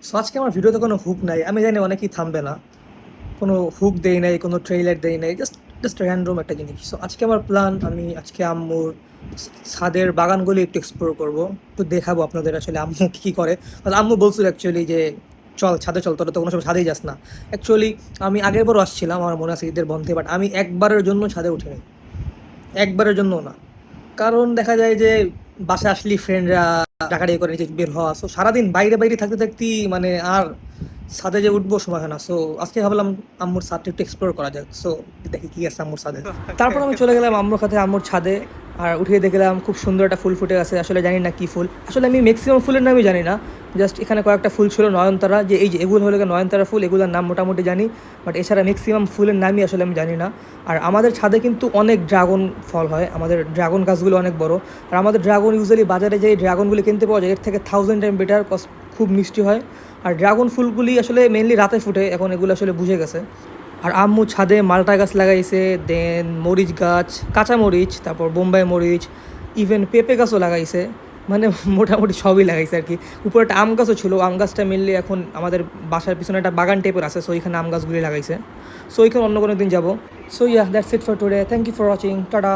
So আজকে আমার ভিডিওতে কোনো হুক নাই, আমি জানি অনেকেই থামবে না, কোনো হুক দেই নাই, কোনো ট্রেইলার দেই নাই, জাস্ট জাস্ট র্যান্ডম একটা জিনিস। সো আজকে আমার প্ল্যান, আমি আজকে আম্মুর ছাদের বাগানগুলি একটু এক্সপ্লোর করবো, একটু দেখাবো আপনাদের আসলে আম্মু কী কী করে। আর আম্মু বলছিল অ্যাকচুয়ালি যে চল ছাদে চল, তোরা তো কোনো সময় ছাদেই যাস না। অ্যাকচুয়ালি আমি আগের বারও আসছিলাম, আমার মনে আছে ঈদের বন্ধে, বাট আমি একবারের জন্য ছাদে উঠিনি, একবারের জন্য না। কারণ দেখা যায় যে বাসায় আসলে ফ্রেন্ডরা ডাকাডাকি করে নিচে বের হওয়া, সো সারাদিন বাইরে বাইরে থাকতে থাকতেই মানে আর ছাদে যে উঠবো সময় হয় না। সো আজকে ভাবলাম আম্মুর ছাদটা একটু এক্সপ্লোর করা যাক, সো দেখি কি আছে আম্মুর ছাদে। তারপর আমি চলে গেলাম আম্মুর সাথে আম্মুর ছাদে, আর উঠে দেখলাম খুব সুন্দর একটা ফুল ফুটে আছে। আসলে জানি না কি ফুল, আসলে আমি ম্যাক্সিমাম ফুলের নামই জানি না, জাস্ট এখানে কয়েকটা ফুল ছিল নয়নতারা, যে এই যে এগুলো হলো গিয়ে নয়নতারা ফুল, এগুলোর নাম মোটামুটি জানি, বাট এছাড়া ম্যাক্সিমাম ফুলের নামই আসলে আমি জানি না। আর আমাদের ছাদে কিন্তু অনেক ড্রাগন ফল হয়, আমাদের ড্রাগন গাছগুলো অনেক বড়। আর আমাদের ড্রাগন ইউজুয়ালি বাজারে যে ড্রাগনগুলি কিনতে পাওয়া যায় এর থেকে 1000 টাইম বেটার, খুব মিষ্টি হয়। আর ড্রাগন ফুলগুলি আসলে মেনলি রাতে ফুটে, এখন এগুলো আসলে বুঝে গেছে। আর আম্মু ছাদে মালটা গাছ লাগাইছে, দেন মরিচ গাছ, কাঁচা মরিচ, তারপর বোম্বাই মরিচ, ইভেন পেঁপে গাছও লাগাইছে, মানে মোটামুটি সবই লাগাইছে আর কি। উপরে একটা আম গাছও ছিল, আম গাছটা মেনলি এখন আমাদের বাসার পিছনে একটা বাগান টাইপের আছে, সো এখানে আম গাছগুলি লাগাইছে। সো এখানে অন্য কোনো দিন যাবো। So yeah, that's it for today, thank you for watching, tata.